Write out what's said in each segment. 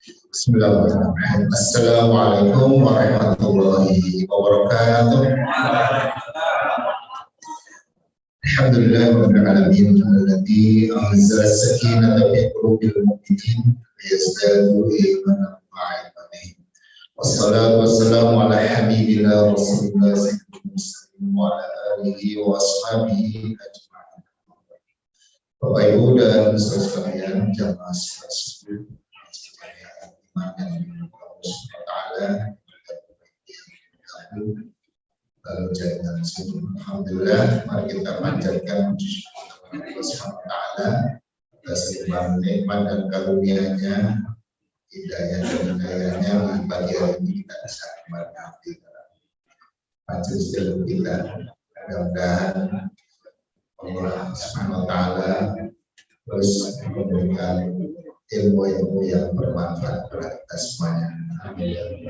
Bismillahirrahmanirrahim. Assalamualaikum warahmatullahi wabarakatuh. Alhamdulillahirabbil alamin alladzi anzala as-sakinata fi qulubil mu'minin liyazdadu imanan ma'a imanihim. Wassalatu wassalamu ala habibina rasulillah sayyidil mursalin wa ala alihi wa ashabihi ajma'in. Bapak Ibu dan saudara sekalian, jamaah sekalian Alhamdulillah, mari kita panjatkan Allah Subhanahu wa taala atas limpahan nikmat dan karunia-Nya, hidayah dan hidayahnya di pagi hari ini kita bisa menikmati majelis ilmu kita. Mudah-mudahan Allah Subhanahu wa taala terus memberikan ilmu-ilmu yang bermanfaat bagi kita semuanya. Amin.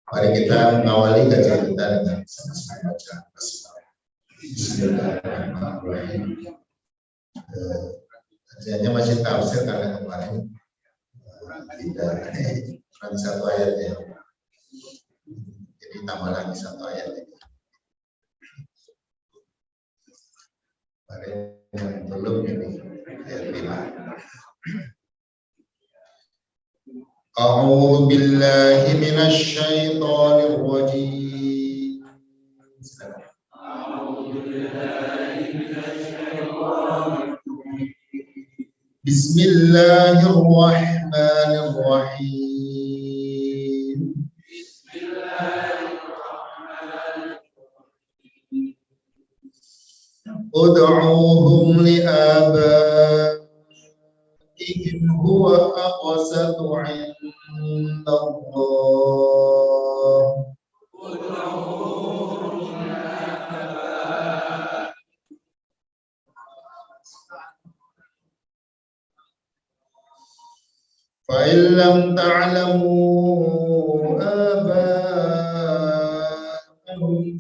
Mari kita mengawali kajian kita dengan sama-sama baca basmalah. Bismillahirrahmanirrahim. Kajiannya masih tafsir karena kemarin tidak satu ayatnya. Jadi tambah lagi satu ayat ini. Mari belum ini ayat 5. أعوذ بالله من الشيطان الرجيم. بسم الله الرحمن الرحيم. ادعوهم لآبائهم هو أقسط عند الله فإن لم تعلموا آباءهم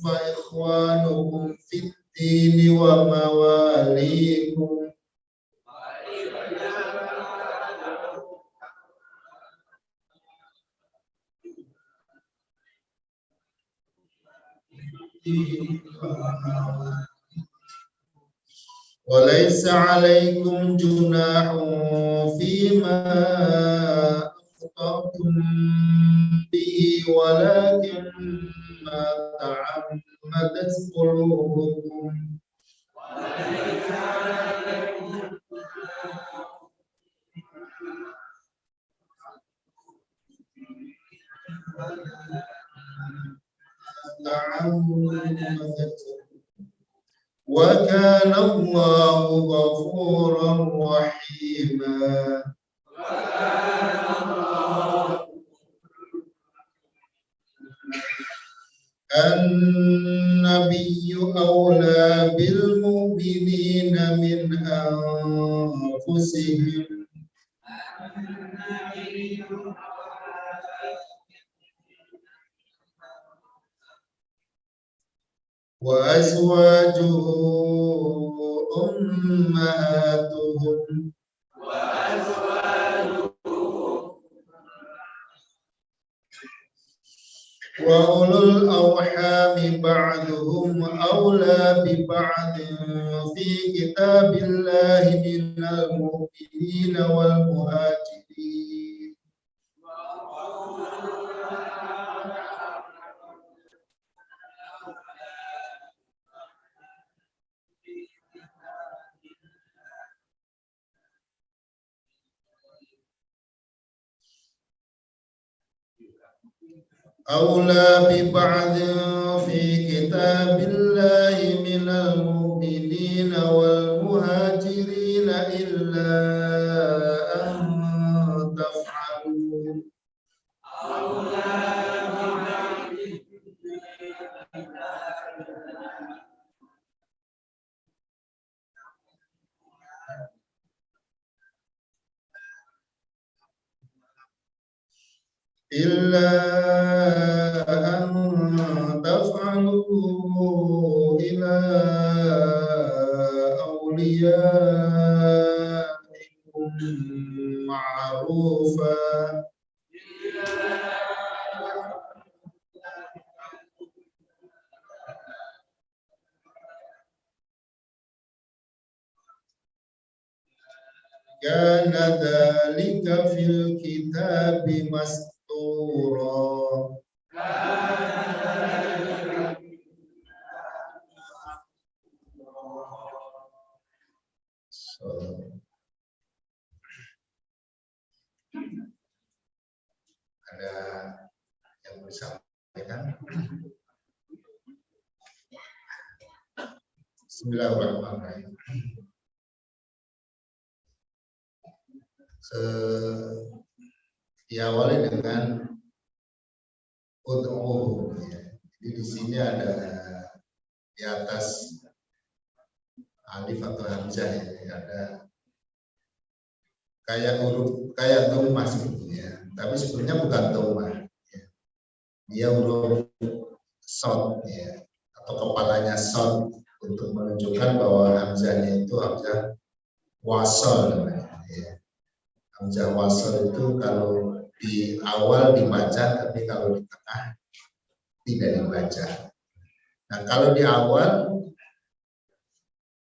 فإخوانكم في الدين ومواليكم وليس عليكم جناح فيما أخطأتم به ولكن ما تعمدت قلوبكم وكان الله غفورا رحيما. النبي أولى بالمؤمنين من أنفسهم وأزواجه أمهاتهم وأولو الأرحام بعضهم أولى ببعض في كتاب الله من المؤمنين والمهاجرين أولى ببعض في كتاب الله من المؤمنين والمهاجرين إلا أن تفعلوا إلا أن تفعلوا إلى أوليائكم معروفا kana dzalika fil kitabi mastura. So, ada yang bisa sampaikan? Bismillahirrahmanirrahim. Diawali dengan ud'uhum. Jadi di sini ada di atas alif atau hamzah ya, ada kayak huruf kayak dhammah sebetulnya, tapi sebenarnya bukan dhammah. Ya. Dia huruf shad ya, atau kepalanya shad untuk menunjukkan bahwa hamzahnya itu hamzah wasal namanya. Ya. Hamzah wasal itu kalau di awal dibaca, tapi kalau di tengah tidak dibaca. Nah, kalau di awal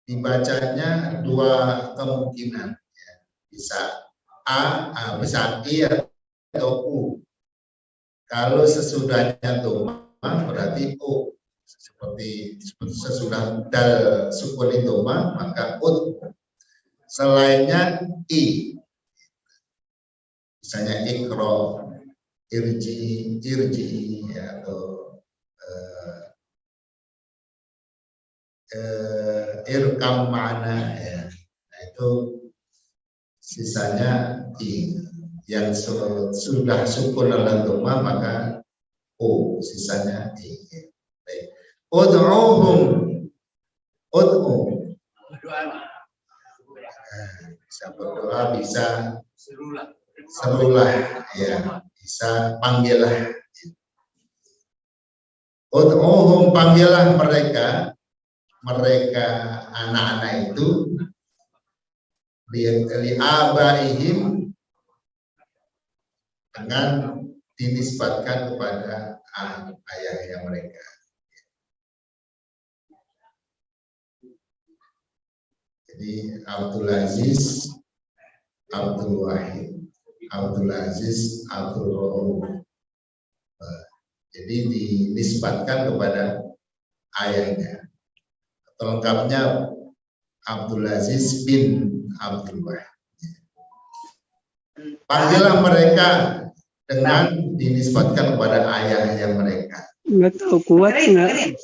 dibacanya dua kemungkinan, ya. Bisa bisa I atau U. Kalau sesudahnya dhammah berarti U. Seperti sesudah dal sukun dhammah maka U. Selainnya I. Misalnya ikro, irji ya, atau irkam mana ya. Nah, itu sisanya I. Yang sudah sukun dalam dhammah maka U, sisanya I. Ud'uhum, ud'u. Bisa berdoa, bisa serulah, ya, bisa panggillah. Ud'uhum, panggillah mereka anak-anak itu li abaihim dengan dinisbatkan kepada ayahnya mereka. Jadi Abdul Aziz, Abdul Wahid, Abdul Aziz, Abdul Rauf. Jadi dinisbatkan kepada ayahnya. Atau lengkapnya Abdul Aziz bin Abdul Wahid. Panggillah mereka dengan dinisbatkan kepada ayahnya mereka. Nggak tahu kuat nggak?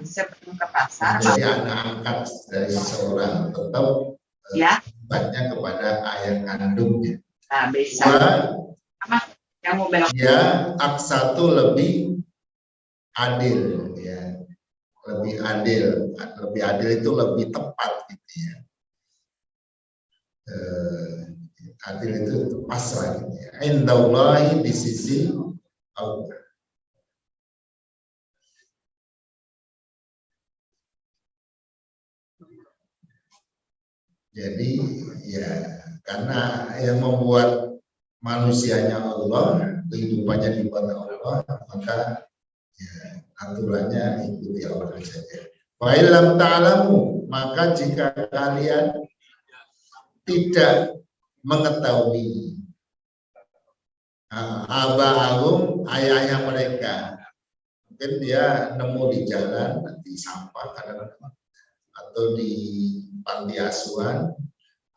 Bisa ke pasar. Jadi anak angkat dari seseorang tetap nisbatnya kepada ayah kandungnya. Nah, bisa. Yang mau belok. Ya, aksatu lebih adil, ya, lebih adil. Lebih adil itu lebih tepat, gitu ya. Adil itu pasrah, gitu ya. Indallahi, di sisi Allah. Jadi ya karena yang membuat manusianya Allah, kehidupannya dibuat Allah, maka ya, aturannya ikuti Allah saja. Wa illam ta'lamu, maka jika kalian tidak mengetahui abahum, ayahnya mereka, mungkin dia nemu di jalan, di sampah kadang-kadang, atau di panti asuhan,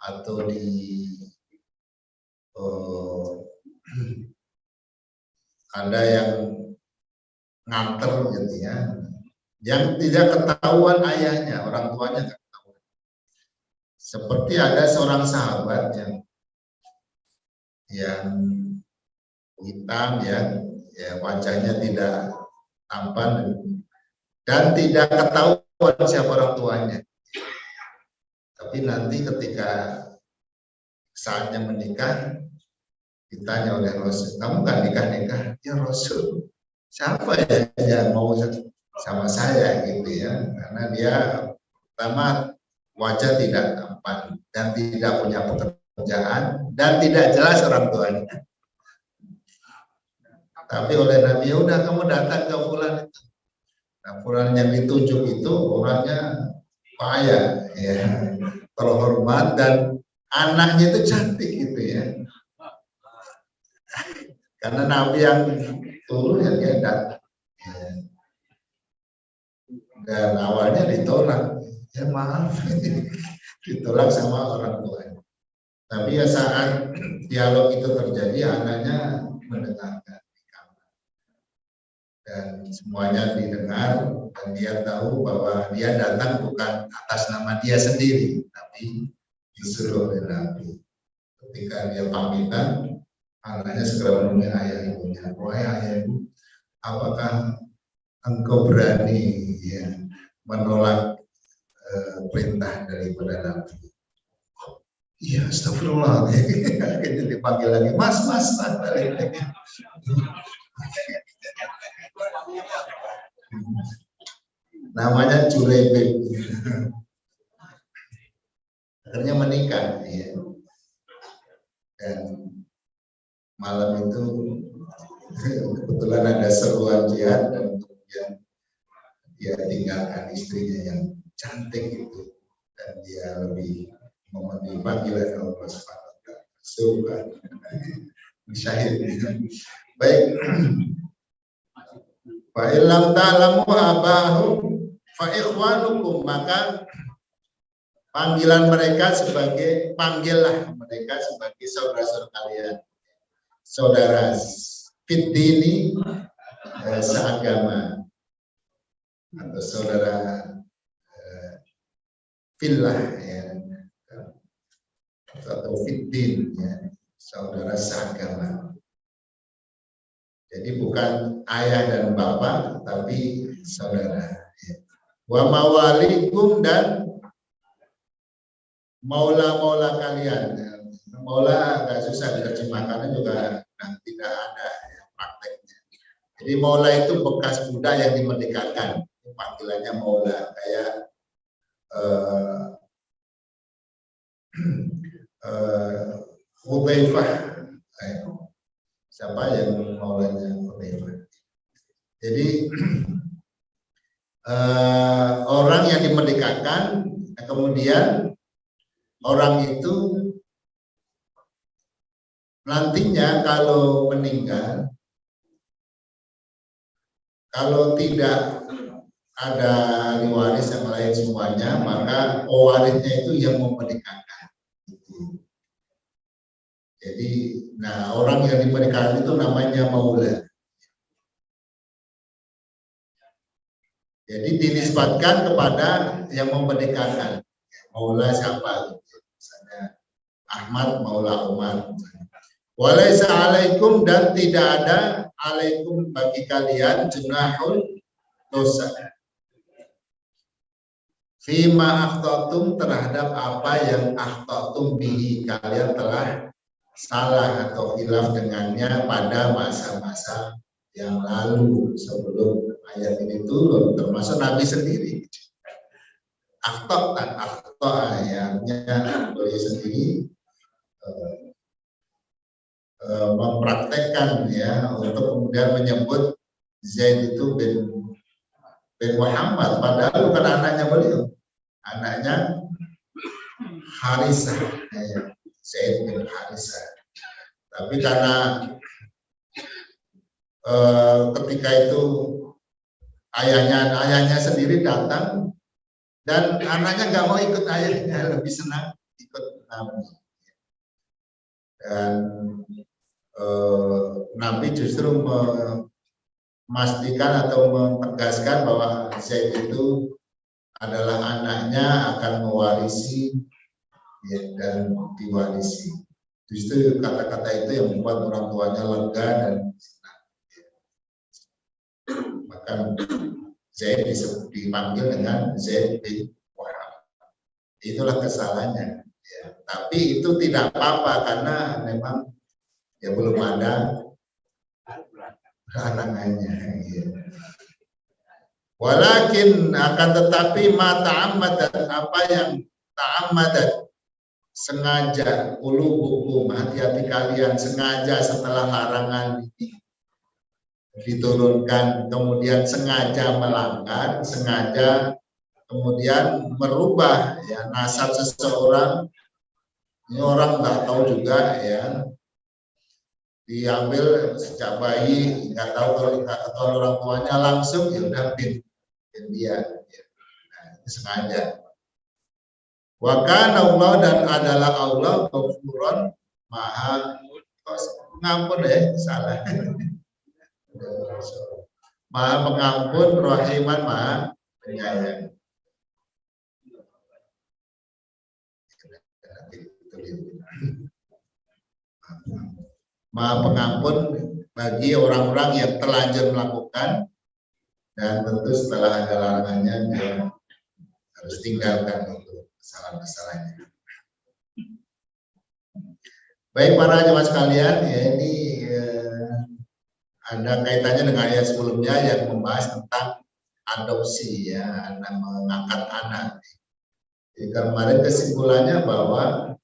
atau di ada yang nganter gitu ya, yang tidak ketahuan ayahnya, orang tuanya nggak ketahuan. Seperti ada seorang sahabat yang hitam ya wajahnya tidak tampan dan tidak ketahuan siapa orang tuanya. Tapi nanti ketika saatnya menikah, ditanya oleh Rasul, kamu nggak nikah? Ya Rasul, siapa ya yang mau sama saya gitu ya? Karena dia pertama wajah tidak tampan dan tidak punya pekerjaan dan tidak jelas orang tuanya. Tapi oleh Nabi, ya udah kamu datang ke fulan itu. Nah, fulan yang ditunjuk itu orangnya kaya, ya, terhormat dan anaknya itu cantik gitu ya. Karena Nabi yang turun ya dia datang. Ya. Dan awalnya ditolak. Ya maaf, ditolak sama orang tuanya. Tapi ya saat dialog itu terjadi, anaknya mendengarkan di kamar. Dan semuanya didengar, dan dia tahu bahwa dia datang bukan atas nama dia sendiri, tapi disuruh oleh Nabi. Ketika dia pamitan, anaknya segera menemui ayah ibunya. Wahai ayah ibu, apakah engkau berani ya, menolak perintah daripada Nabi? Iya, astagfirullah. Akhirnya dipanggil lagi, mas. Namanya Jurebek. Akhirnya menikah. Ya. Dan malam itu kebetulan ada seruan jihad dan kemudian dia tinggalkan istrinya yang cantik itu dan dia lebih memenuhi panggilan Allah Subhanahu wa taala. Syahid. Baik. Fa illam ta'lamu abahum fa ikhwanukum, maka panggilan mereka sebagai panggillah mereka sebagai saudara-saudara kalian. Saudara fiddini seagama atau saudara fillah ya, atau fiddin ya, saudara seagama. Jadi bukan ayah dan bapak, tapi saudara. Wa mawalikum, dan maula-maula kalian. Maula agak susah diterjemahkannya juga tidak ada ya, prakteknya. Jadi maula itu bekas budak yang dimerdekakan. Panggilannya maula, kayak Hudzaifah. Siapa yang maulanya Hudzaifah? Jadi orang yang dimerdekakan, kemudian orang itu nantinya kalau meninggal, kalau tidak ada ahli waris yang lain semuanya, maka pewarisnya itu yang memerdekakan. Jadi, nah orang yang dimerdekakan itu namanya maula. Jadi dinisbatkan kepada yang memerdekakan. Maula siapa? Misalnya Ahmad Maula Umar. Walaisa alaikum, dan tidak ada alaikum bagi kalian junahun dosa. Fima akhtatum, terhadap apa yang akhtatum bihi, kalian telah salah atau khilaf dengannya pada masa-masa yang lalu sebelum ayat ini turun, termasuk Nabi sendiri. Akhta dan akhta ayatnya beliau sendiri mempraktekkan ya untuk kemudian menyebut Zaid itu bin Muhammad, padahal bukan anaknya beliau, anaknya Harisah ya. Zaid bin Harisah. Tapi karena ketika itu ayahnya sendiri datang dan anaknya nggak mau ikut ayahnya, lebih senang ikut Nabi. Dan Nabi justru memastikan atau menegaskan bahwa Zaid itu adalah anaknya, akan mewarisi ya, dan diwarisi. Justru kata-kata itu yang membuat orang tuanya lega dan senang. Maka Zaid dipanggil dengan Zaid bin Muhammad. Itulah kesalahannya. Ya. Tapi itu tidak apa-apa karena memang ya belum ada halangannya. Ya. Walakin akan tetapi ma ta'ammadat, apa yang ta'ammadat, sengaja, ulubukum, hati-hati kalian, sengaja setelah larangan diturunkan, kemudian sengaja melanggar, sengaja kemudian merubah ya nasab seseorang Ini orang nggak tahu juga ya, diambil sejak bayi, nggak tahu kalau nggak ketahuan orang tuanya langsung ya udah pin dia. Nah, itu sengaja. Wa kana Allah, dan adalah Allah Ghafuran, Maha pengampun ya, salah. Maha pengampun, Rahiman, Maha penyayang. Maha pengampun bagi orang-orang yang terlanjur melakukan, dan tentu setelah ada larangannya dia harus tinggalkan untuk kesalahan-kesalahannya. Baik para jemaah sekalian, ya ini ada kaitannya dengan ayat sebelumnya yang membahas tentang adopsi ya, anak mengangkat anak. Jadi kemarin kesimpulannya bahwa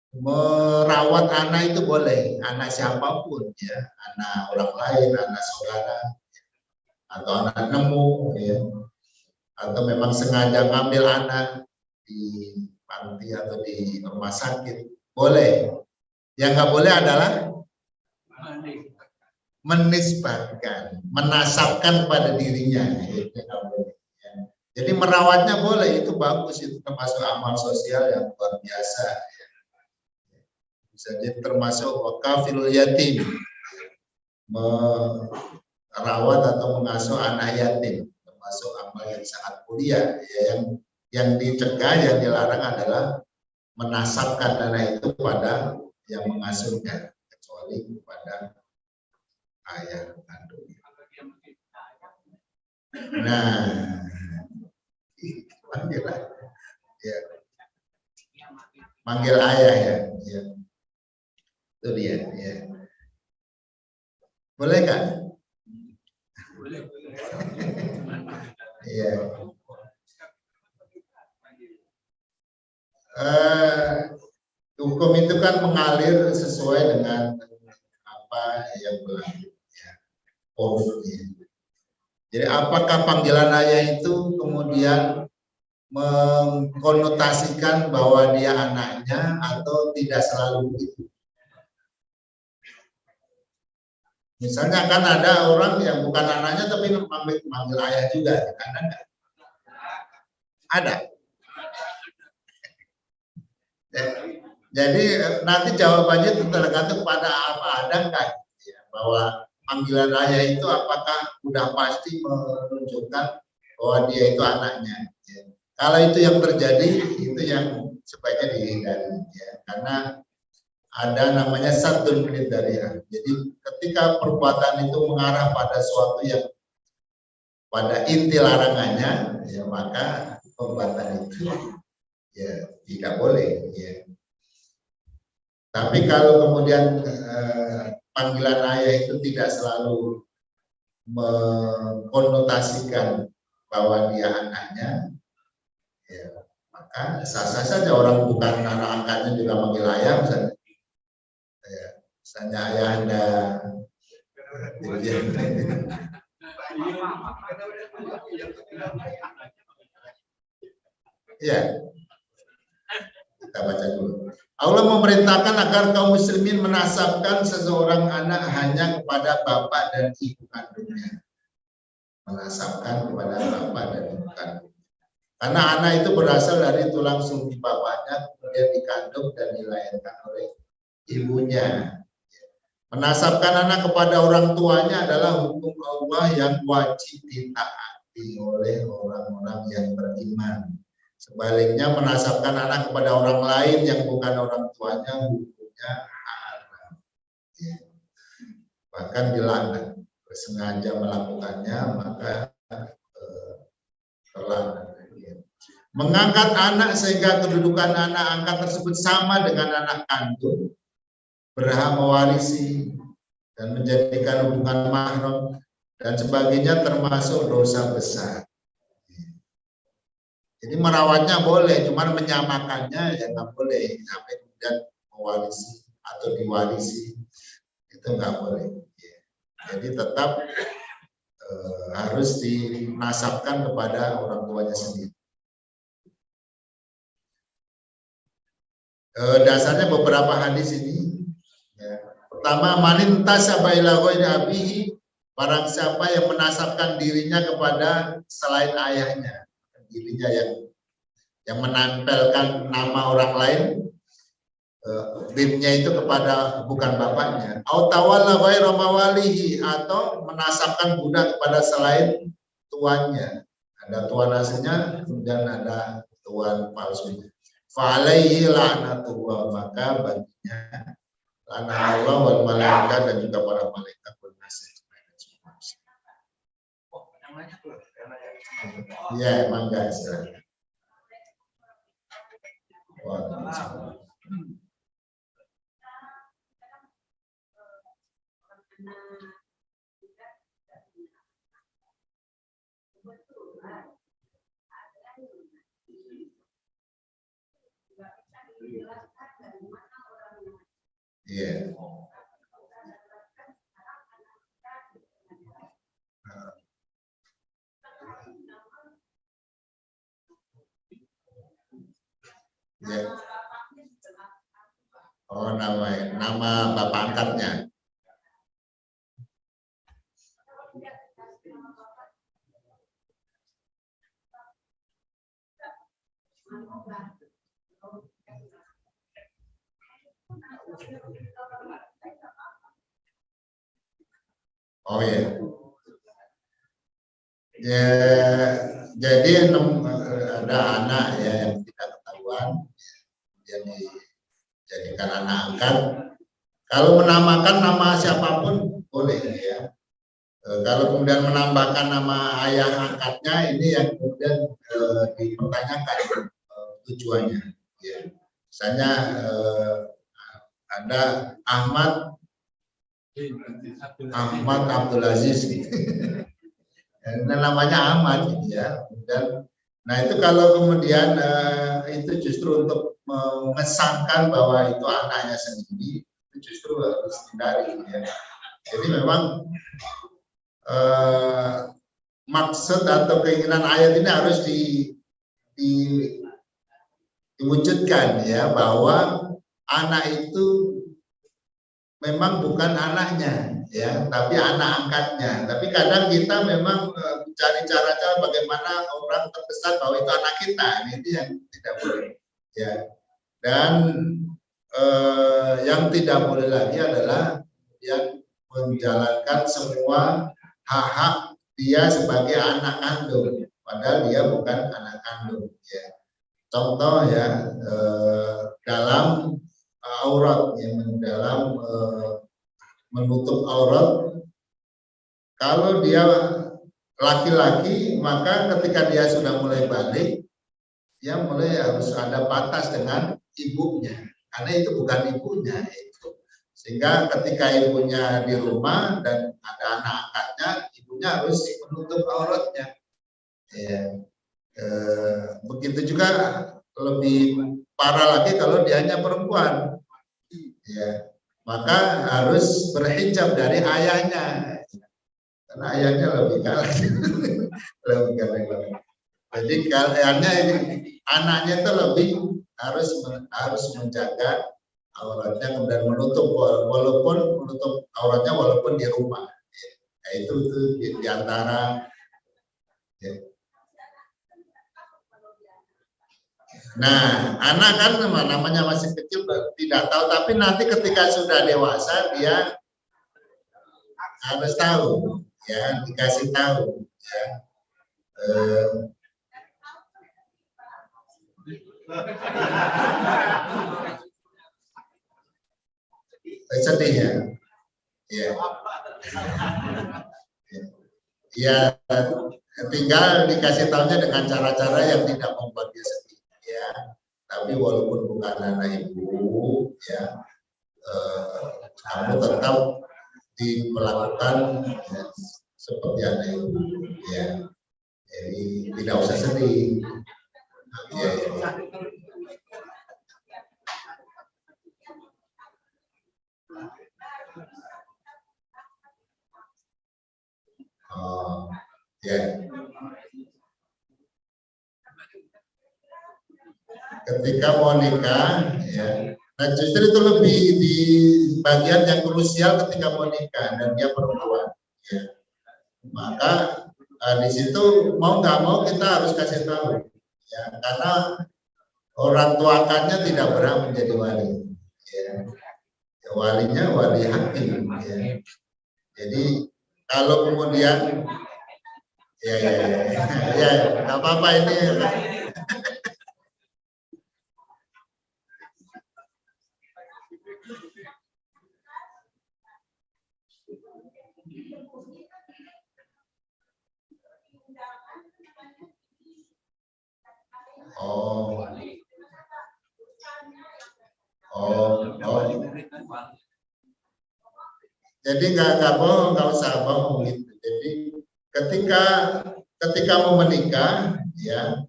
merawat anak itu boleh, anak siapapun ya, anak orang lain, anak saudara, atau anak nemu ya, atau memang sengaja ngambil anak di panti atau di rumah sakit, boleh. Yang nggak boleh adalah menisbatkan, menasabkan pada dirinya. Jadi merawatnya boleh, itu bagus, itu termasuk amal sosial yang luar biasa. Bisa jadi termasuk wakafilul yatim, merawat atau mengasuh anak yatim, termasuk amal yang sangat mulia. Ya, yang dicegah, yang dilarang adalah menasabkan anak itu pada yang mengasuhnya, kecuali kepada ayah kandungnya. Nah, panggil ya, manggil ayah ya, ya. Itu dia ya. Boleh kan? Boleh. Iya. Hukum itu kan mengalir sesuai dengan apa yang berlaku ya. Jadi apakah panggilan ayah itu kemudian mengkonotasikan bahwa dia anaknya atau tidak selalu begitu? Misalnya kan ada orang yang bukan anaknya tapi manggil ayah juga, ada enggak? Ada. Jadi nanti jawabannya itu tergantung pada apa ada enggak ya, bahwa panggilan ayah itu apakah sudah pasti menunjukkan bahwa dia itu anaknya ya. Kalau itu yang terjadi, itu yang sebaiknya dihindari ya, karena ada namanya satu menit dari jadi ketika perbuatan itu mengarah pada suatu yang pada inti larangannya ya, maka perbuatan itu ya tidak boleh ya. Tapi kalau kemudian panggilan ayah itu tidak selalu mengkonotasikan bahwa dia anaknya, ya, maka sah-sah saja orang bukan anak angkatnya juga manggil ayah, misalnya, ya, misalnya ayah Anda, ya, kita baca dulu. Allah memerintahkan agar kaum muslimin menasabkan seseorang anak hanya kepada bapak dan ibu kandungnya. Menasabkan kepada bapak dan ibu kandungnya. Karena anak itu berasal dari tulang sulbi bapaknya, kemudian dikandung dan dilahirkan oleh ibunya. Menasabkan anak kepada orang tuanya adalah hukum Allah yang wajib ditaati oleh orang-orang yang beriman. Sebaliknya menasabkan anak kepada orang lain yang bukan orang tuanya hukumnya haram. Ya. Bahkan dilaknat, bersengaja melakukannya maka terlaknat. Ya. Mengangkat anak sehingga kedudukan anak angkat tersebut sama dengan anak kandung, berhak mewarisi dan menjadikan hubungan mahram dan sebagainya termasuk dosa besar. Jadi merawatnya boleh, cuman menyamakannya ya nggak boleh sampai kemudian mewarisi atau diwarisi, itu nggak boleh. Jadi tetap harus dinasabkan kepada orang tuanya sendiri. Dasarnya beberapa hadis ini. Ya. Pertama, manin tasaba ila ghairi abihi, barang siapa yang menasabkan dirinya kepada selain ayahnya, dirinya yang menempelkan nama orang lain, binnya itu kepada bukan bapaknya, au tawalla ghaira mawalihi, atau menasabkan budak kepada selain tuannya. Ada tuan aslinya kemudian ada tuan palsunya. Fa alaihi la'natullah, maka baginya laknat Allah wal malaikat dan juga para malaikat bernasib. Ya, mangga silakan. Iya. Ya. Oh, nama bapak angkatnya. Oh ya. Ya, jadi ada anak ya yang tidak ketahuan, yang dijadikan anak angkat. Kalau menamakan nama siapapun boleh ya. Kalau kemudian menambahkan nama ayah angkatnya, ini yang kemudian dipertanyakan tujuannya. Ya. Misalnya ada Ahmad Abdul Aziz, gitu. Namanya Ahmad, gitu ya. Kemudian, nah itu kalau kemudian itu justru untuk mengesankan bahwa itu anaknya sendiri, itu justru harus dihindari. Ya. Jadi memang maksud atau keinginan ayat ini harus diwujudkan ya, bahwa anak itu memang bukan anaknya ya, tapi anak angkatnya. Tapi kadang kita memang mencari cara-cara bagaimana orang terkesan bahwa itu anak kita, ini yang tidak boleh ya. Dan yang tidak boleh lagi adalah yang menjalankan semua hak-hak dia sebagai anak kandung, padahal dia bukan anak kandung. Ya. Contoh ya, dalam aurat, ya, dalam menutup aurat, kalau dia laki-laki, maka ketika dia sudah mulai balik, dia mulai harus ada batas dengan ibunya, karena itu bukan ibunya itu. Sehingga ketika ibunya di rumah dan ada anak angkatnya, ibunya harus menutup auratnya. Ya. Begitu juga lebih parah lagi kalau dia hanya perempuan, ya, maka harus berhijab dari ayahnya, karena ayahnya lebih galak. Lebih galak. Jadi kaliannya ini anaknya itu lebih harus menjaga auratnya, kemudian menutup walaupun menutup auratnya walaupun di rumah. Ya, itu di antara. Ya. Nah, anak kan namanya masih kecil tidak tahu, tapi nanti ketika sudah dewasa dia harus tahu, ya, dikasih tahu, ya. Sedih ya, ya, ya, tinggal dikasih tahunya dengan cara-cara yang tidak membuat dia sedih, ya. Tapi walaupun bukan anak ibu, ya, kamu tetap diperlakukan ya, seperti anak ibu, ya. Jadi tidak usah sedih. Ya, ya. Oh, ya. ketika mau nikah, ya. Nah justru itu lebih di bagian yang krusial ketika mau nikah dan dia perempuan. Ya. Maka di situ mau nggak mau kita harus kasih tahu, ya, karena orang tua akadnya tidak berhak menjadi wali. Ya. Walinya wali hakim. Ya. Jadi kalau kemudian ya nggak apa-apa ini. Oh. Jadi nggak usah bohong gitu. Jadi ketika mau menikah, ya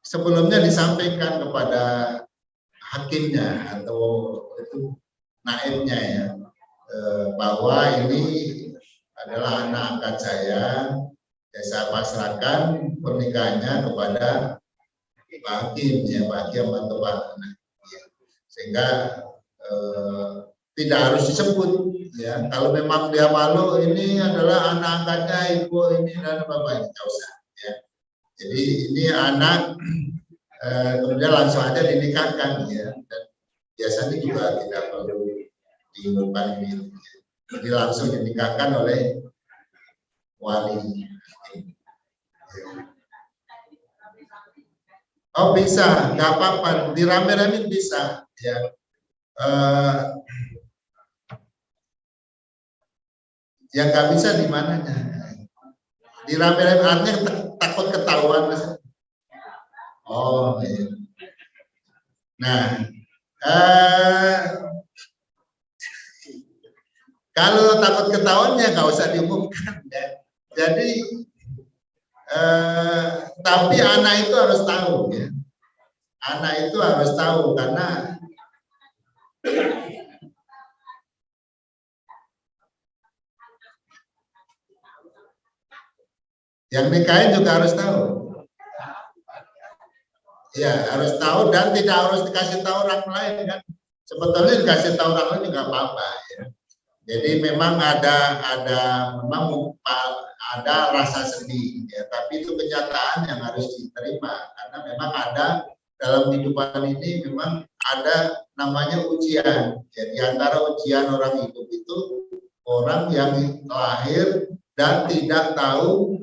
sebelumnya disampaikan kepada hakimnya atau itu naibnya, ya, bahwa ini adalah anak angkat saya pasrahkan pernikahannya kepada Pak Hakim, ya, Pak Hakim atau Pak anak, ya. Sehingga tidak harus disebut, ya. Kalau memang dia malu, ini adalah anak angkatnya ibu ini dan bapak, tidak usah, ya. Jadi ini anak kemudian langsung aja dinikahkan, ya. Dan biasanya juga tidak perlu diumumkan ini, ya. Jadi langsung dinikahkan oleh wali. Oh bisa, nggak apa-apa, dirame-rame bisa, ya. Yang nggak bisa di mananya? Dirame-rame artinya takut ketahuan, Mas. Oh iya. Nah, kalau takut ketahuan ya nggak usah diumumkan, ya. Jadi tapi anak itu harus tahu, ya. Anak itu harus tahu karena yang nikahin juga harus tahu. Ya, harus tahu dan tidak harus dikasih tahu orang lain, kan. Sebetulnya dikasih tahu orang lain juga apa-apa, ya. Jadi memang ada rasa sedih, ya, tapi itu kenyataan yang harus diterima karena memang ada dalam kehidupan ini memang ada namanya ujian. Ya, di antara ujian orang hidup itu orang yang lahir dan tidak tahu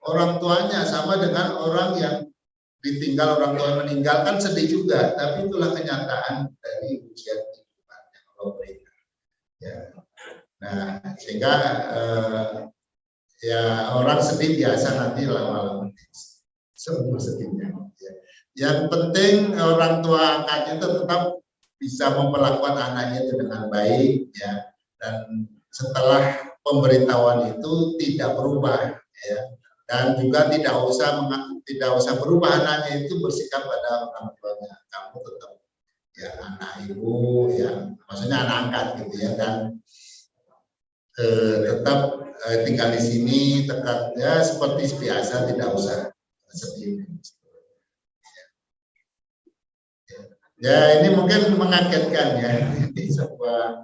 orang tuanya, sama dengan orang yang ditinggal orang tua meninggalkan, sedih juga, tapi itulah kenyataan dari ujian kehidupan yang Allah berikan. Ya. Nah, sehingga ya orang sedih biasa, nanti lama-lama semua sedihnya. Ya. Yang penting orang tua angkatnya itu tetap bisa memperlakukan anaknya itu dengan baik, ya, dan setelah pemberitahuan itu tidak berubah, ya, dan juga tidak usah berubah anaknya itu bersikap pada orang tuanya. Kamu tetap ya anak ibu, ya, maksudnya anak angkat gitu, ya, dan tetap tinggal di sini, tetap ya seperti biasa, tidak usah sedih. Ya, ini mungkin mengagetkan, ya. Ini sebuah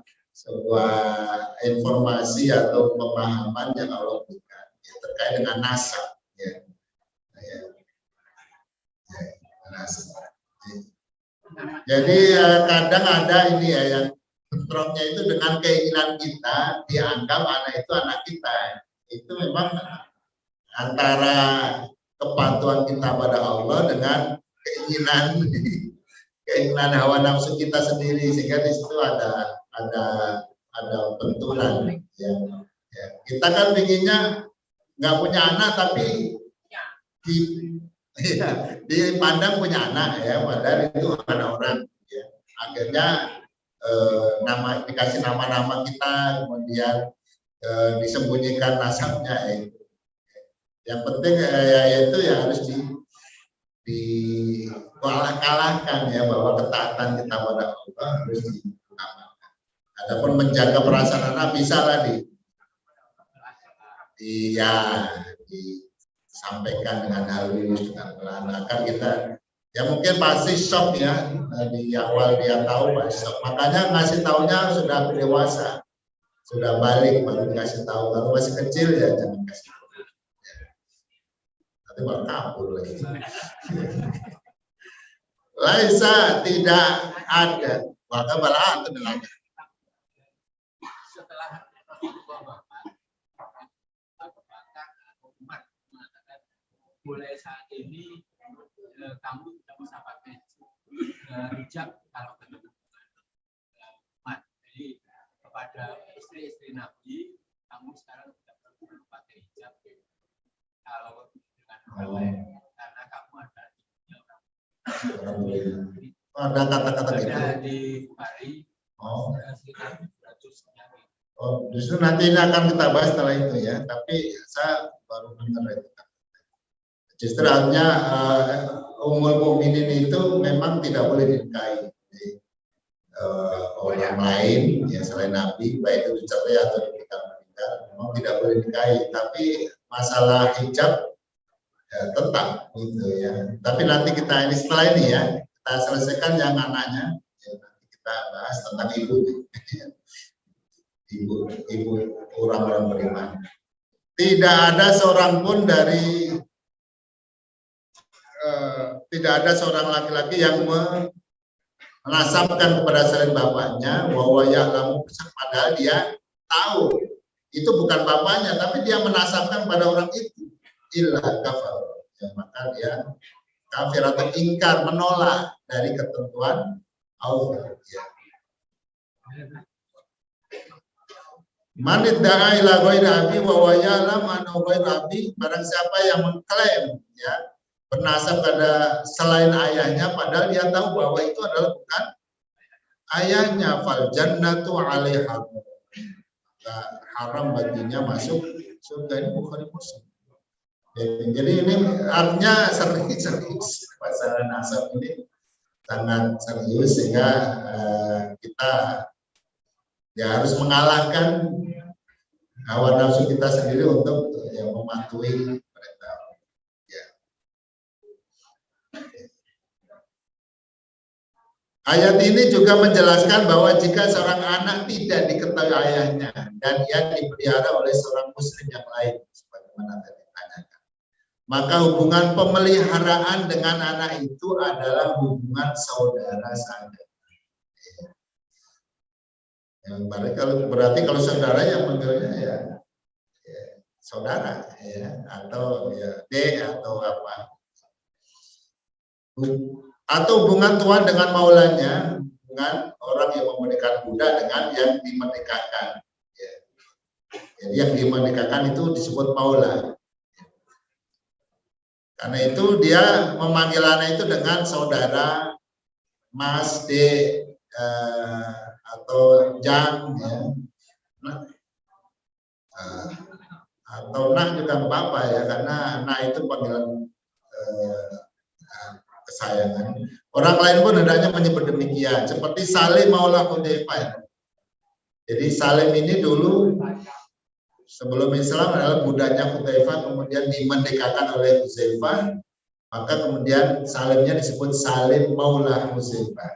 informasi atau pemahaman yang Allah berikan, ya, terkait dengan nasab, ya. Ya. Nasab. Jadi kadang ada ini, ya, yang bentroknya itu dengan keinginan kita, dianggap anak itu anak kita. Itu memang antara kepatuhan kita pada Allah dengan keinginan hawa nafsu kita sendiri, sehingga di situ ada benturan, ya. Ya. Kita kan inginnya nggak punya anak tapi dipandang punya anak, ya, padahal itu anak orang, ya. Akhirnya dikasih nama-nama kita, kemudian disembunyikan nasabnya, ya. Yang penting yaitu ya harus dikalahkan, ya, bahwa ketaatan kita pada Allah harus diutamakan. Adapun menjaga perasaan anak bisa lah sampaikan dengan halus, dengan pelan. Akan kita ya mungkin pasti shock ya di awal dia tahu pasti shock. Makanya ngasih taunya sudah dewasa, sudah balik baru dikasih tahu. Kalau masih kecil ya jangan kasih tahu. Nanti malah kabur lagi. Laisa tidak ada. Maka malah itu dengan mulai saat ini kamu tidak usah pakai hijab kalau ketemu umat. Jadi kepada istri-istri Nabi, kamu sekarang tidak perlu pakai hijab kalau dengan orang lain, karena kamu ada ada kata-kata gitu. Ada di Bukhari. Sekitar 200-nya. Oh, justru nanti ini akan kita bahas setelah itu ya. Tapi saya baru dengar itu. Justru artinya ummul mukminin itu memang tidak boleh dinikahi orang lain ya selain Nabi, baik itu dicerai atau dinikah meninggal, memang tidak boleh dinikahi. Tapi masalah hijab ya, tetap gitu ya. Tapi nanti kita ini setelah ini ya kita selesaikan yang anaknya, ya, nanti kita bahas tentang ibu, ibu orang-orang beriman. Tidak ada seorang pun dari tidak ada seorang laki-laki yang menasabkan kepada selain bapaknya bahwa ya'lamu, padahal dia tahu itu bukan bapaknya, tapi dia menasabkan pada orang itu illa kafir, ya, maka dia kafir atau ingkar, menolak dari ketentuan Allah. Ya. Man idda'a ila ghairi abi wa huwa ya'lam annahu ghairu abi, barang siapa yang mengklaim ya bernasab pada selain ayahnya padahal dia tahu bahwa itu adalah bukan ayahnya, fal jannatu 'alaiha, haram baginya masuk surga. Ini Bukhari Muslim. Jadi ini artinya serius masalah nasab ini sangat serius, sehingga kita ya harus mengalahkan hawa nafsu kita sendiri untuk ya, mematuhi perintah. Ya. Ayat ini juga menjelaskan bahwa jika seorang anak tidak diketahui ayahnya dan ia dipelihara oleh seorang muslim yang lain, sebagaimana tadi ditanyakan, maka hubungan pemeliharaan dengan anak itu adalah hubungan saudara saja. Berarti kalau saudara yang manggilnya ya saudara ya, atau ya D atau apa, atau hubungan tuan dengan maulanya, dengan orang yang memerdekakan budak dengan yang dimerdekakan ya. Jadi yang dimerdekakan itu disebut maula. Karena itu dia memanggil anak itu dengan saudara, Mas, D, atau Jang ya. Atau Nak juga apa-apa ya, karena Nak itu panggilan kesayangan. Orang lain pun hendaknya menyebut demikian, seperti Salim Maula Hudzaifah. Jadi Salim ini dulu sebelum Islam adalah budaknya Hudzaifah, kemudian dimerdekakan oleh Hudzaifah, maka kemudian Salimnya disebut Salim Maula Hudzaifah.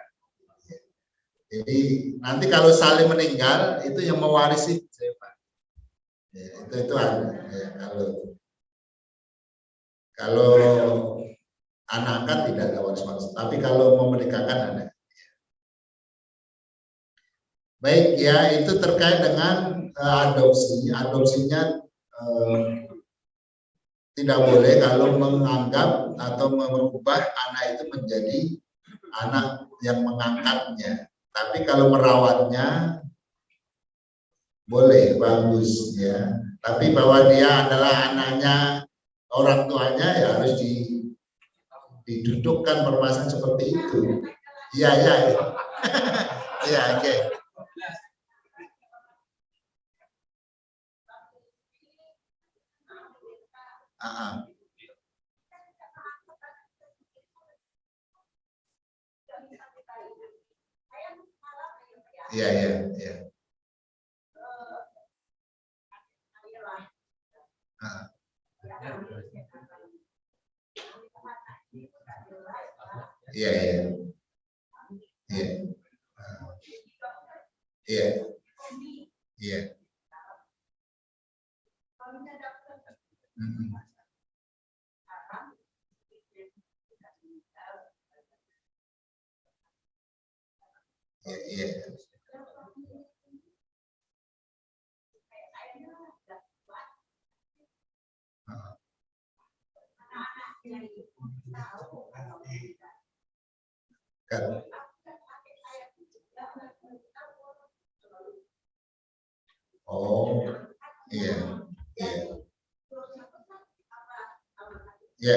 Jadi nanti kalau Salim meninggal itu yang mewarisi Hudzaifah. Ya, itu ada. Ya, kalau anak angkat tidak ada waris, tapi kalau memerdekakan ada. Baik ya, itu terkait dengan adopsi. Adopsinya tidak boleh kalau menganggap atau merubah anak itu menjadi anak yang mengangkatnya. Tapi kalau merawatnya boleh, bagus ya. Tapi bahwa dia adalah anaknya orang tuanya ya harus didudukkan permasalahan seperti itu. Iya ya. Iya oke. Iya. Iya, iya. Iya. Iya. Iya. Hmm. Iya, iya. Kan. Oh, iya, iya, iya.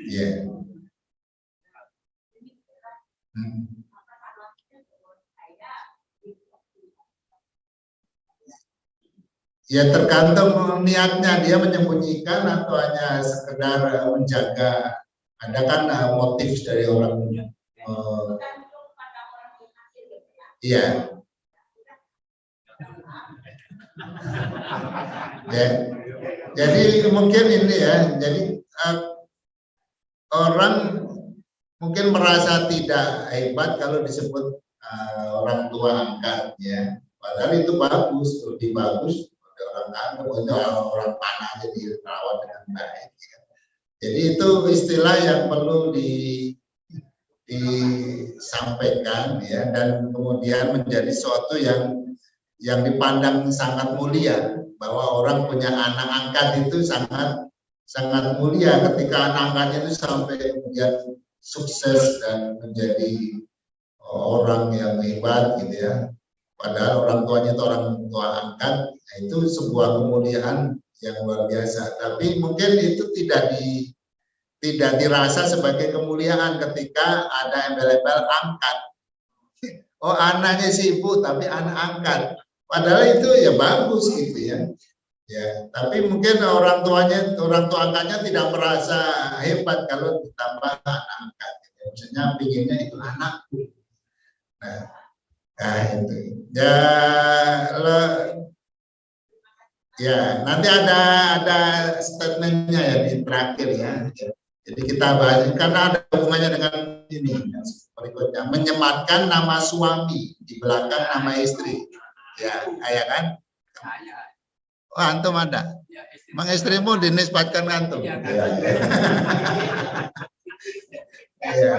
Iya. Hmm. Ya tergantung niatnya, dia menyembunyikan atau hanya sekedar menjaga. Ada kan motif dari orang. Iya. Ya. Jadi mungkin ini ya, jadi orang mungkin merasa tidak hebat kalau disebut orang tua angkat ya. Padahal itu bagus, lebih bagus orang angkat, orang panah jadi dirawat dengan baik. Ya. Jadi itu istilah yang perlu disampaikan ya, dan kemudian menjadi sesuatu yang dipandang sangat mulia, bahwa orang punya anak angkat itu sangat mulia ketika anak angkatnya itu sampai kemudian sukses dan menjadi orang yang hebat gitu ya. Padahal orang tuanya itu orang tua angkat, itu sebuah kemuliaan yang luar biasa. Tapi mungkin itu tidak dirasa sebagai kemuliaan ketika ada embel-embel angkat. Oh, anaknya si ibu tapi anak angkat. Padahal itu ya bagus gitu ya. Ya, tapi mungkin orang tua angkatnya tidak merasa hebat kalau ditambah anak angkat. Maksudnya pinginnya itu anakku. Nah itu. Ya, nanti ada statementnya ya di terakhir ya. Jadi kita bahas karena ada hubungannya dengan ini berikutnya, menyematkan nama suami di belakang nama istri. Ya, ayah kan? Oh, antum ada? Mang istrimu dinisbatkan antum? Ya. Ya.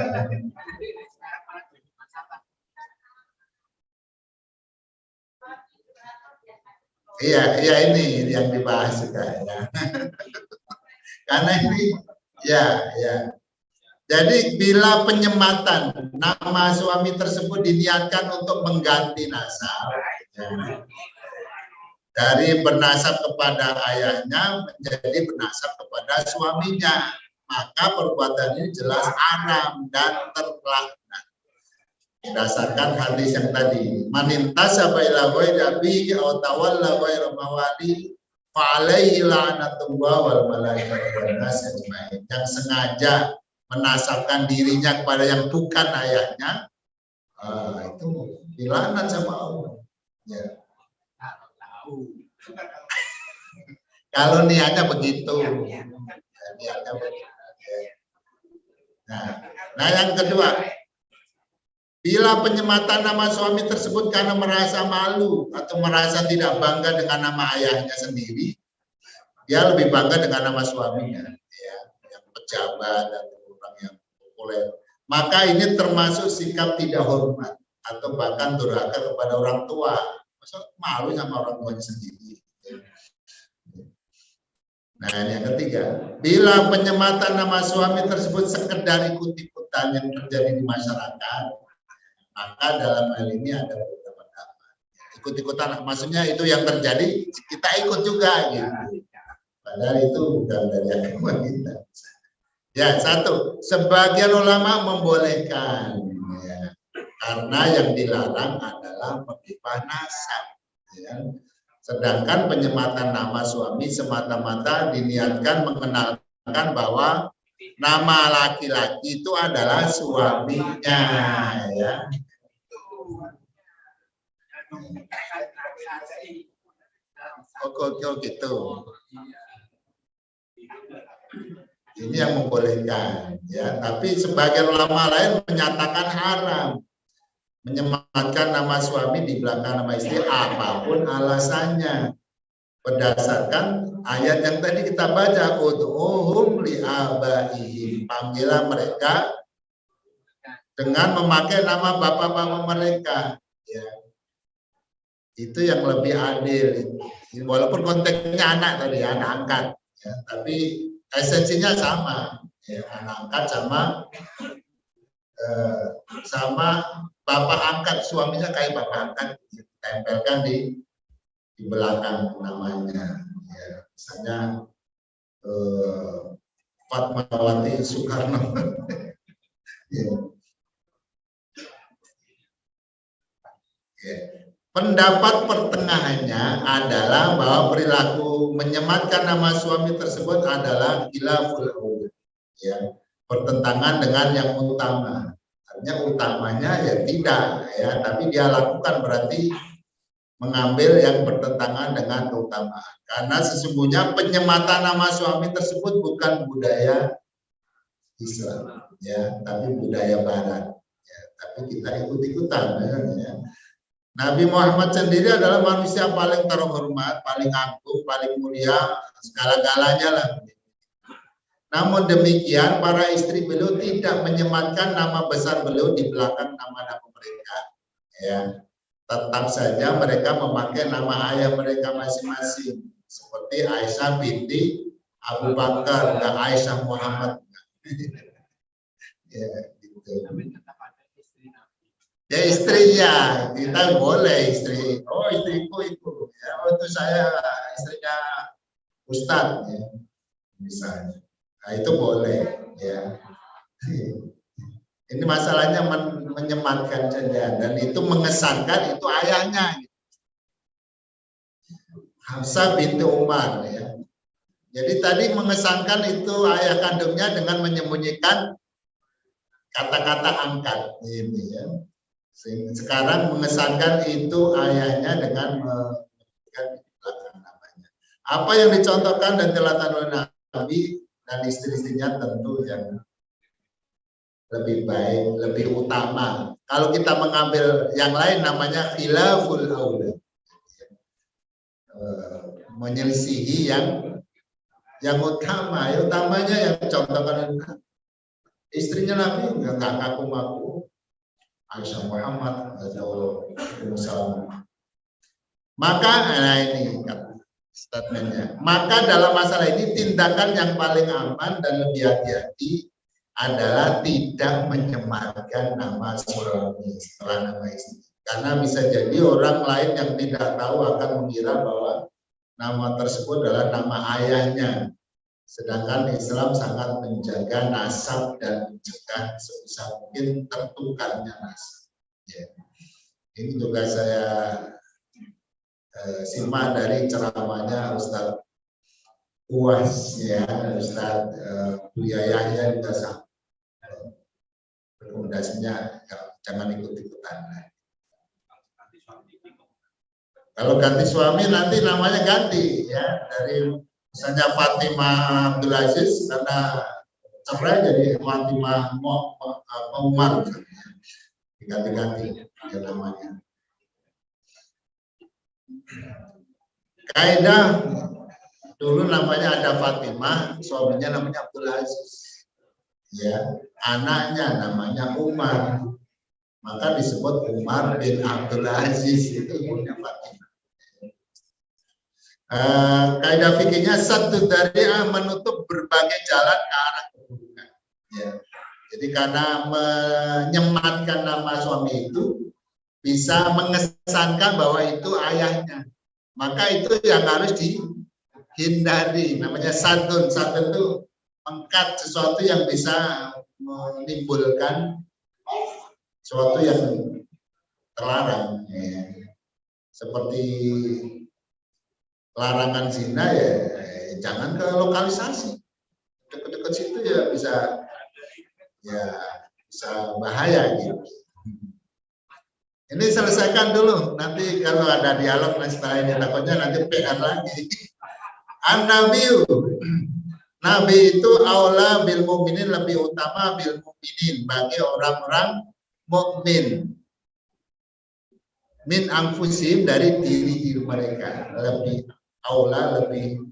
Iya ini yang dibahas juga ya. Karena ini ya. Jadi bila penyematan nama suami tersebut diniatkan untuk mengganti nasab, ya, dari bernasab kepada ayahnya menjadi bernasab kepada suaminya, maka perbuatan ini jelas haram dan terlaknat. Berdasarkan hadis yang tadi, manintasaba ila ghairi abihi aw tawalla ghaira mawali fa alaihi la'natullah wal malaikati wan nas ajmain. Yang sengaja menasabkan dirinya kepada yang bukan ayahnya, itu dilaknat sama Allah. Ya. Kalau niatnya begitu, niatnya begitu. Nah, yang kedua, bila penyematan nama suami tersebut karena merasa malu atau merasa tidak bangga dengan nama ayahnya sendiri, dia lebih bangga dengan nama suaminya, ya, yang pejabat dan orang yang populer. Maka ini termasuk sikap tidak hormat atau bahkan durhaka kepada orang tua. Masa malu sama orang tuanya sendiri. Nah, yang ketiga, bila penyematan nama suami tersebut sekedar ikut-ikutan yang terjadi di masyarakat, maka dalam hal ini ada beberapa pendapat. Ikut-ikutan, maksudnya itu yang terjadi, kita ikut juga gitu. Padahal itu bukan dari agama kita. Ya, satu, sebagian ulama membolehkan, ya, karena yang dilarang adalah menghibah nasab. Ya. Sedangkan penyematan nama suami semata-mata diniatkan mengenalkan bahwa nama laki-laki itu adalah suaminya, ya. menggunakan transaksi. Oh gitu. Ini yang membolehkan, ya. Tapi sebagian ulama lain menyatakan haram menyematkan nama suami di belakang nama istri apapun alasannya. Berdasarkan ayat yang tadi kita baca, ud'uhum li'abaihim, panggillah mereka dengan memakai nama bapak-bapak mereka, ya. Itu yang lebih adil. Walaupun konteksnya anak tadi, anak angkat, ya, tapi esensinya sama, ya, anak angkat sama bapak angkat, suaminya kayak bapak angkat, tempelkan di belakang namanya, ya. Misalnya Fatmawati Soekarno. Ya. Ya. Pendapat pertengahannya adalah bahwa perilaku menyematkan nama suami tersebut adalah khilaful aula, ya, bertentangan dengan yang utama. Artinya utamanya ya tidak, ya, tapi dia lakukan berarti mengambil yang bertentangan dengan keutamaan. Karena sesungguhnya penyematan nama suami tersebut bukan budaya Islam, ya, tapi budaya Barat. Ya, tapi kita ikut-ikutan, ya. Nabi Muhammad sendiri adalah manusia paling terhormat, paling agung, paling mulia, segala-galanya lah. Namun demikian, para istri beliau tidak menyematkan nama besar beliau di belakang nama-nama mereka. Ya, tetap saja mereka memakai nama ayah mereka masing-masing, seperti Aisyah binti Abu Bakar dan Aisyah Muhammad. Ya, gitu. Ya istrinya, kita boleh istri. Oh istriku itu, ya itu saya istrinya Ustadz, ya, misalnya. Nah itu boleh, ya. Ini masalahnya menyematkan saja, dan itu mengesankan itu ayahnya. Hafsah binti Umar, ya. Jadi tadi mengesankan itu ayah kandungnya dengan menyembunyikan kata-kata angkat, ini ya. Sekarang mengesankan itu ayahnya dengan memberikan belakang namanya. Apa yang dicontohkan dan dilakukan oleh Nabi dan istri-istrinya tentu yang lebih baik, lebih utama. Kalau kita mengambil yang lain namanya khilaful aula, menyelisihi yang utama. Yang utamanya yang contohkan istrinya Nabi nggak ngaku-ngaku. Aisyah Muhammad atau Musa. Maka ini statementnya. Maka dalam masalah ini tindakan yang paling aman dan lebih hati-hati adalah tidak menyematkan nama suami setelah nama istri. Karena bisa jadi orang lain yang tidak tahu akan mengira bahwa nama tersebut adalah nama ayahnya. Sedangkan Islam sangat menjaga nasab dan mencegah sebisa mungkin tertukarnya nasab. Ya. Ini juga saya simak dari ceramahnya Ustadz Uwas, ya, Ustadz Buya Yahya juga sama. Rekomendasinya jangan ikut-ikutan. Kalau ganti suami nanti namanya ganti, ya, dari misalnya Fatimah Abdul Aziz karena cerai jadi Fatimah Umar, diganti-ganti ya namanya. Kaidah dulu namanya ada Fatimah, suaminya namanya Abdul Aziz, ya, anaknya namanya Umar, maka disebut Umar bin Abdul Aziz, itu ibunya Fatimah. Kaidah fikihnya satu dari menutup berbagai jalan ke arah keburukan. Ya. Jadi karena menyematkan nama suami itu bisa mengesankan bahwa itu ayahnya, maka itu yang harus dihindari. Namanya sadun. Sadun itu mengkat sesuatu yang bisa menimbulkan sesuatu yang terlarang. Ya. Seperti larangan zina, ya jangan ke lokalisasi, dekat-dekat situ ya bisa bahaya gitu. Ini selesaikan dulu. Nanti kalau ada dialog dan setelah ini takutnya nanti PR lagi. An-Nabiyu. Nabi itu aula bil mukminin, lebih utama bil mukminin bagi orang-orang mukmin. Min anfusim, dari diri mereka, lebih aula, lebih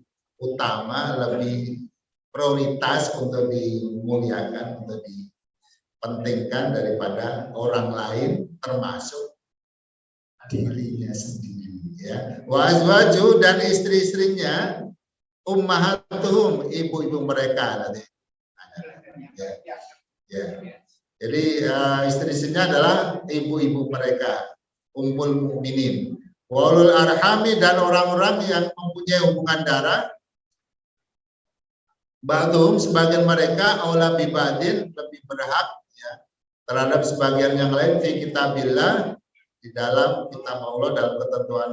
utama, lebih prioritas untuk dimuliakan, untuk dipentingkan daripada orang lain, termasuk dirinya sendiri. Ya. Wa azwaju, dan istri-istrinya ummahatuhum, ibu-ibu mereka nanti. Ya. Ya. Jadi istri-istrinya adalah ibu-ibu mereka, ummul mukminin. Walul arhami, dan orang-orang yang mempunyai hubungan darah, ba'dhum, sebagian mereka aula bibadin, lebih berhak ya terhadap sebagian yang lain fi kitabillah, di dalam kitab Allah, dalam ketentuan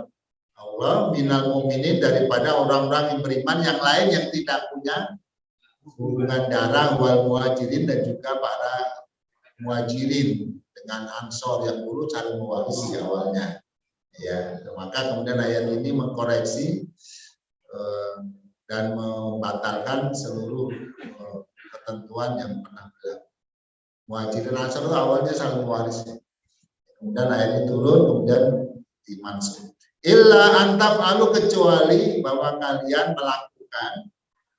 Allah, minal mukminin, daripada orang-orang yang beriman yang lain yang tidak punya hubungan darah, wal muhajirin, dan juga para muhajirin dengan ansor yang dulu saling mewarisi awalnya. Ya, maka kemudian ayat ini mengkoreksi dan membatalkan seluruh ketentuan yang pernah berlaku. Muhajirin ansor itu awalnya saling mewarisi. Kemudian ayat ini turun, kemudian dimansuk. Illa antab alu, kecuali bahwa kalian melakukan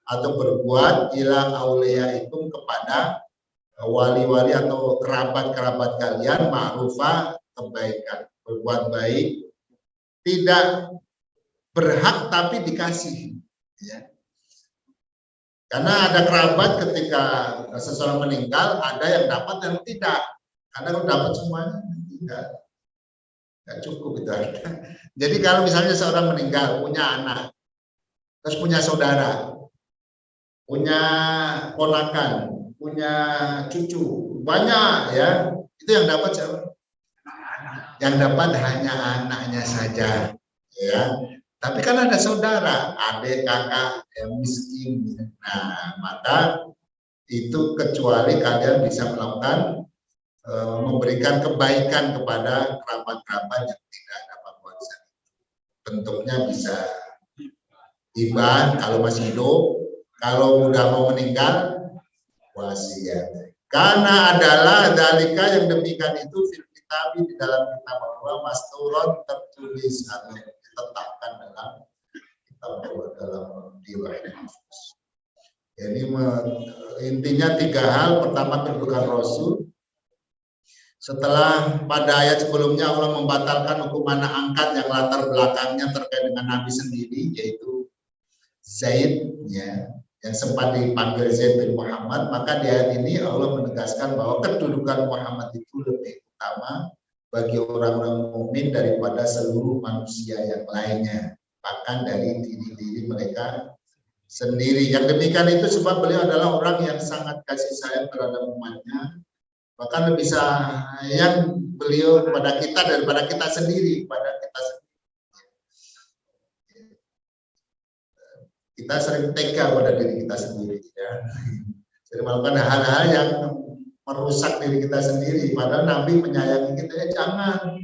atau berbuat ila auliyaikum, kepada wali-wali atau kerabat-kerabat kalian, ma'rufah, kebaikan, berbuat baik, tidak berhak tapi dikasih. Ya. Karena ada kerabat ketika seseorang meninggal, ada yang dapat dan tidak. Kadang dapat semuanya, tidak cukup itu. Jadi kalau misalnya seorang meninggal, punya anak, terus punya saudara, punya ponakan, punya cucu, banyak ya, itu yang dapat siapa? Yang dapat hanya anaknya saja, ya. Tapi kan ada saudara, adik, kakak yang miskin. Nah, maka itu kecuali kalian bisa melakukan memberikan kebaikan kepada kerabat-kerabat yang tidak dapat warisan. Bentuknya bisa hibah kalau masih hidup, kalau udah mau meninggal wasiat. Karena adalah dalika, yang demikian itu fil kitab, di dalam kitab Allah, masturon, tertulis atau ditetapkan dalam kitab Allah, dalam diwahyukan khusus. Jadi intinya tiga hal. Pertama, kedudukan Rasul. Setelah pada ayat sebelumnya Allah membatalkan hukum anak angkat yang latar belakangnya terkait dengan Nabi sendiri, yaitu Zaid, ya, yang sempat dipanggil Zaid bin Muhammad. Maka di ayat ini Allah menegaskan bahwa kedudukan Muhammad itu lebih utama bagi orang-orang mukmin daripada seluruh manusia yang lainnya, bahkan dari diri-diri mereka sendiri. Yang demikian itu sebab beliau adalah orang yang sangat kasih sayang terhadap umatnya, bahkan lebih sayang beliau kepada kita daripada kita sendiri, kita sering tega pada diri kita sendiri, ya. Jadi melakukan hal-hal yang merusak diri kita sendiri. Padahal Nabi menyayangi kita, ya jangan.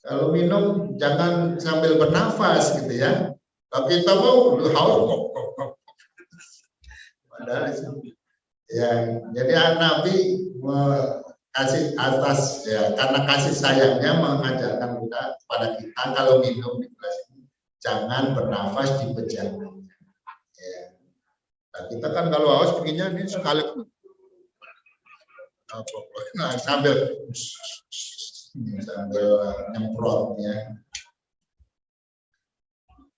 Kalau minum jangan sambil bernafas, gitu ya. Kalau kita mau haus, padahal ya. Jadi Nabi kasih atas, ya, karena kasih sayangnya mengajarkan kita kepada kita kalau minum di gelas ini jangan bernafas di pejangan. Ya. Nah, kita kan kalau haus begini ini sekali sambil nyemprot, ya.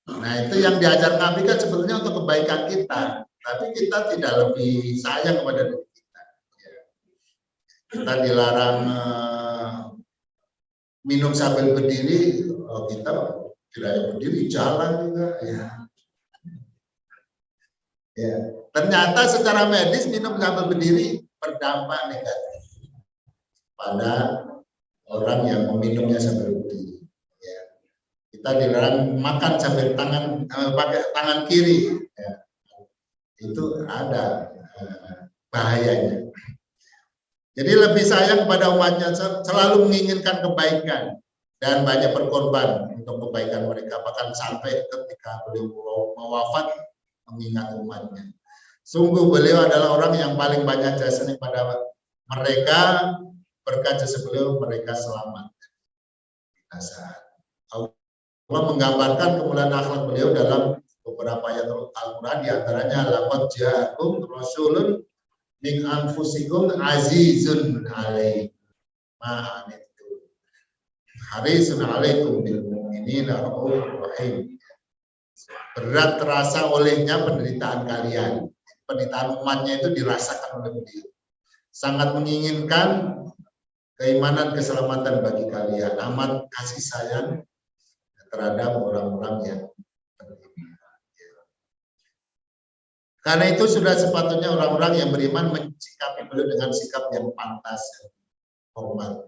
Nah, itu yang diajar Nabi kan sebetulnya untuk kebaikan kita, tapi kita tidak lebih sayang kepada diri kita. Ya. Kita dilarang minum sambil berdiri, kita tidak berdiri, jalan juga, ya. Ya. Ternyata secara medis minum sambil berdiri berdampak negatif pada orang yang meminumnya sambil berdiri. Ya. Kita dilarang makan sambil pakai tangan kiri, ya. Itu ada bahayanya. Jadi lebih sayang kepada umatnya, selalu menginginkan kebaikan dan banyak berkorban untuk kebaikan mereka, bahkan sampai ketika beliau mau wafat mengingat umatnya. Sungguh beliau adalah orang yang paling banyak jasa kepada mereka, berkat jasa beliau mereka selamat. Allah menggambarkan kemuliaan akhlak beliau dalam beberapa ayat Al-Quran, diantaranya laqad ja'akum rasulun min anfusikum azizun alaihi ma anittum harisun alaikum bil mu'minina raufur rahim. Berat terasa olehnya penderitaan kalian. Penderitaan umatnya itu dirasakan oleh beliau. Sangat menginginkan keimanan keselamatan bagi kalian. Amat kasih sayang terhadap orang-orang yang beriman. Karena itu sudah sepatutnya orang-orang yang beriman mencikapi beliau dengan sikap yang pantas, hormat.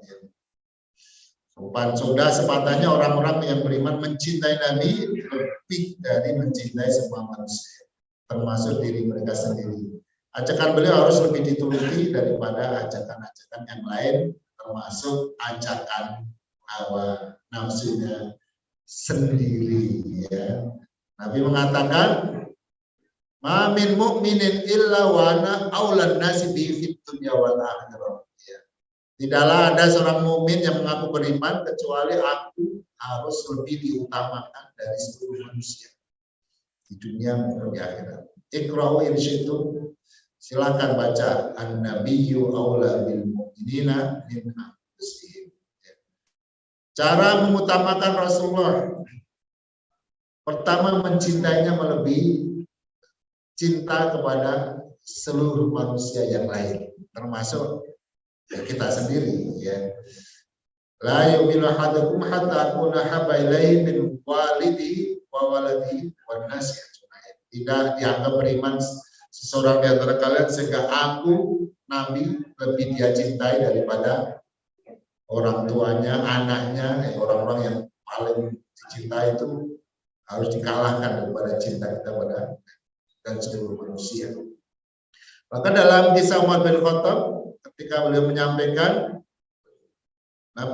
Sudah sepatutnya orang-orang yang beriman mencintai Nabi lebih dari mencintai semua manusia, termasuk diri mereka sendiri. Ajakan beliau harus lebih dituruti daripada ajakan-ajakan yang lain, termasuk ajakan hawa nafsunya sendiri. Ya. Nabi mengatakan, "Ma min mu'minin illa wa ana aulan nasi bi fid dunya wal akhirah." Ya. Tidaklah ada seorang mukmin yang mengaku beriman kecuali aku harus lebih diutamakan dari seluruh manusia di dunia maupun di akhirat. Iqra'u in syi'tum. Silakan baca an-nabiyyu aula bil mu'minina min anfusihim. Cara mengutamakan Rasulullah. Pertama, mencintainya melebihi cinta kepada seluruh manusia yang lain, termasuk kita sendiri, ya. La yu'minu ahadukum hatta akuna habba ilaihi min walidihi wa waladihi wan nasi ajma'in. Tidak dianggap beriman seseorang di antara kalian sehingga aku Nabi lebih dia cintai daripada orang tuanya, anaknya, orang-orang yang paling dicintai itu harus dikalahkan daripada cinta kita pada dan seluruh manusia. Maka dalam kisah Umar bin Khattab, ketika beliau menyampaikan,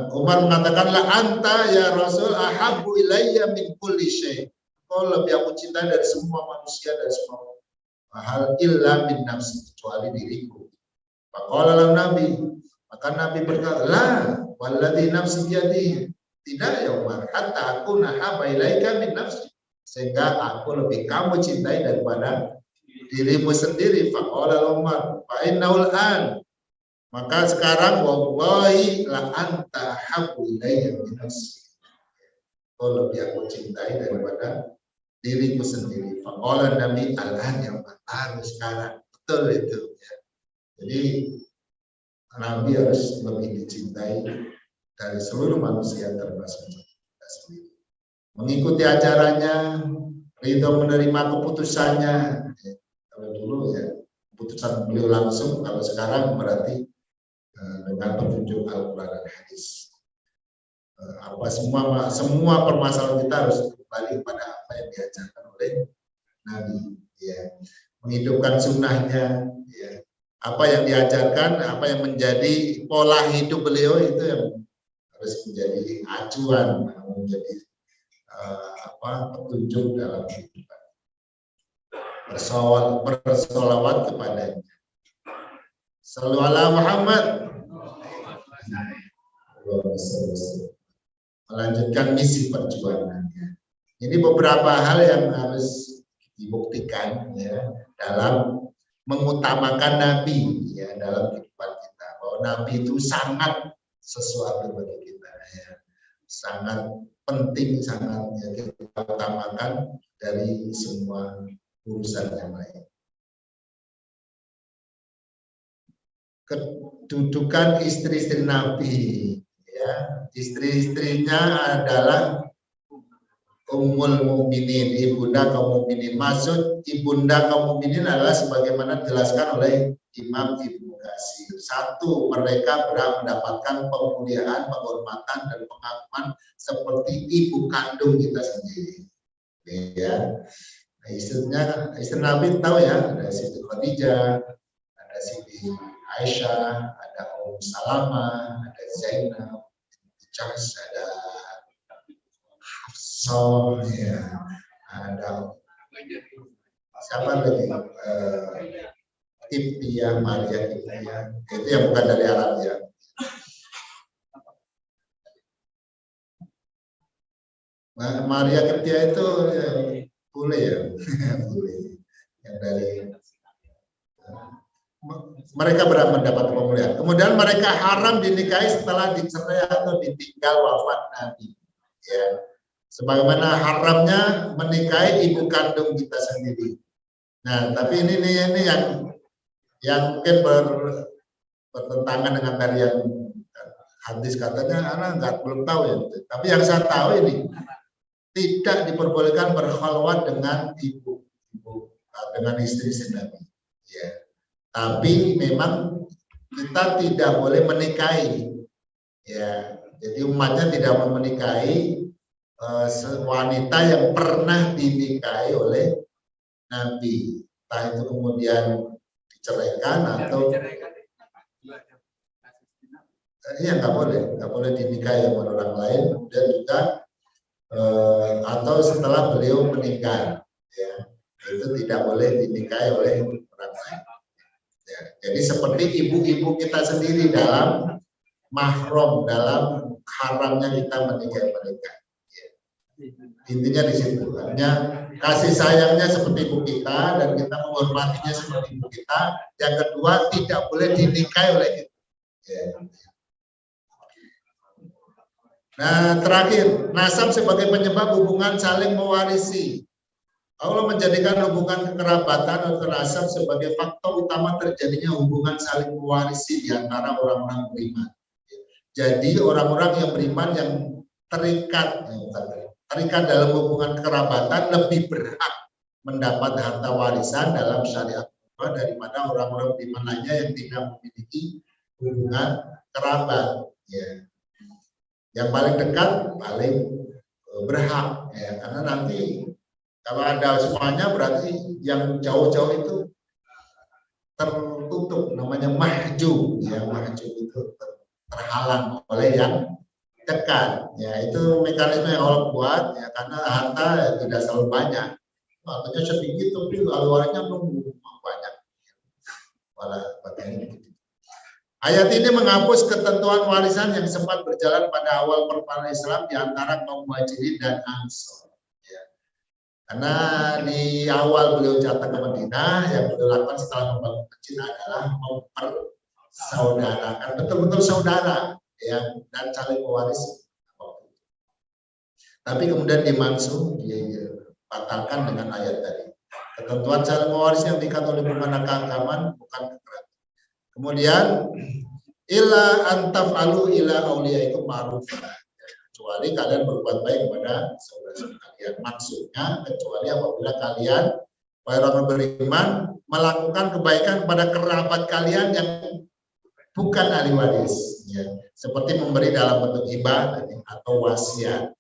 Umar mengatakan, la anta ya Rasul ahabbu ilayya min kulli syai. Kau lebih aku cintai dari semua manusia, dari semua hal, illa min nafsi, kecuali diriku. Faqala lahu Nabi, maka Nabi berkata, la walladhi nafsi biyadihi. Tidak ya Umar, hatta aku nahaba ilaika min nafsi, sehingga aku lebih kamu cintai daripada dirimu sendiri. Faqala Umar, fa innaul an, maka sekarang wallahi la anta habbu ilayya min nafsi, kau lebih aku cintai daripada diriku sendiri. Faqala Nabi, al-an yang baru sekarang. Betul itu ya. Jadi Nabi harus lebih dicintai dari seluruh manusia, termasuk kita sendiri. Mengikuti ajarannya, ridho menerima keputusannya. Kalau dulu ya keputusan beliau langsung, kalau sekarang berarti dengan petunjuk Al-Quran dan Hadis. Semua permasalahan kita harus kembali pada apa yang diajarkan oleh Nabi. Ya. Menghidupkan sunnahnya. Ya. Apa yang diajarkan, apa yang menjadi pola hidup beliau itu yang harus menjadi acuan, menjadi petunjuk dalam kehidupan. Bersolawat kepadanya. Sallu ala Muhammad. Melanjutkan misi perjuangannya. Ini beberapa hal yang harus dibuktikan ya dalam mengutamakan Nabi ya dalam kehidupan kita, bahwa Nabi itu sangat sesuatu bagi kita ya, sangat penting, sangat ya, kita utamakan dari semua urusan yang lain. Kedudukan istri-istri Nabi ya, istri-istrinya adalah Ummul Mukminin, ibunda kaum mukminin. Maksud ibunda kaum mukminin adalah sebagaimana dijelaskan oleh Imam Ibnu Katsir. Satu, mereka berhak mendapatkan pemuliaan, penghormatan dan pengakuan seperti ibu kandung kita sendiri. Ya. Istri Nabi tahu ya, ada Siti Khadijah, ada Siti Aisyah, ada Salama, ada Zainab, ada Hafsah, ya, ada siapa lagi? Kiptia, Maria Kiptia, itu yang bukan dari Arab ya. Maria Kiptia itu ya, bule ya, bule yang dari mereka berhak mendapat pemulihan. Kemudian mereka haram dinikahi setelah dicerai atau ditinggal wafat Nabi. Ya. Sebagaimana haramnya menikahi ibu kandung kita sendiri. Nah, tapi ini yang mungkin bertentangan dengan tadi yang hadis katanya, anak belum tahu ya. Tapi yang saya tahu ini tidak diperbolehkan berkhalwat dengan dengan istri Nabi. Ya. Tapi memang kita tidak boleh menikahi, ya. Jadi umatnya tidak mau menikahi wanita yang pernah dinikahi oleh Nabi. Entah itu kemudian diceraikan atau iya nggak boleh dinikahi oleh orang lain. Kemudian juga atau setelah beliau meninggal, ya, itu tidak boleh dinikahi oleh orang lain. Ya, jadi seperti ibu-ibu kita sendiri dalam mahram, dalam haramnya kita menikahi mereka. Ya. Intinya di situ. Artinya kasih sayangnya seperti ibu kita dan kita menghormatinya seperti ibu kita. Yang kedua tidak boleh dinikahi oleh kita. Ya. Nah, terakhir, nasab sebagai penyebab hubungan saling mewarisi. Allah menjadikan hubungan kekerabatan atau nasab sebagai faktor utama terjadinya hubungan saling mewarisi di antara orang-orang beriman. Jadi orang-orang yang beriman yang terikat dalam hubungan kerabatan lebih berhak mendapat harta warisan dalam syariat daripada orang-orang beriman lainnya yang tidak memiliki hubungan kerabat. Ya. Yang paling dekat paling berhak, ya, karena nanti kalau ada semuanya berarti yang jauh-jauh itu tertutup, namanya mahjub, ya, mahjub itu terhalang oleh yang dekat, ya, itu mekanisme yang Allah buat, ya, karena harta tidak selalu banyak, hartanya sedikit tapi luarnya banyak, malah bagian. Ayat ini menghapus ketentuan warisan yang sempat berjalan pada awal perpuluhan Islam di antara kaum Muhajirin dan Ansor. Ya. Karena di awal beliau datang ke Madinah, yang beliau lakukan setelah membangun masjid adalah mempersaudarakan, betul-betul saudara, ya, dan saling mewarisi. Tapi kemudian dibatalkan dengan ayat tadi. Ketentuan saling mewarisi yang diikat oleh hubungan keagamaan bukan kekerasan. Kemudian ila antaf'alu ila auliyaikum ma'ruf, kecuali kalian berbuat baik kepada saudara-saudara kalian. Maksudnya kecuali apabila kalian orang beriman melakukan kebaikan kepada kerabat kalian yang bukan ahli waris, ya, seperti memberi dalam bentuk hibah atau wasiat.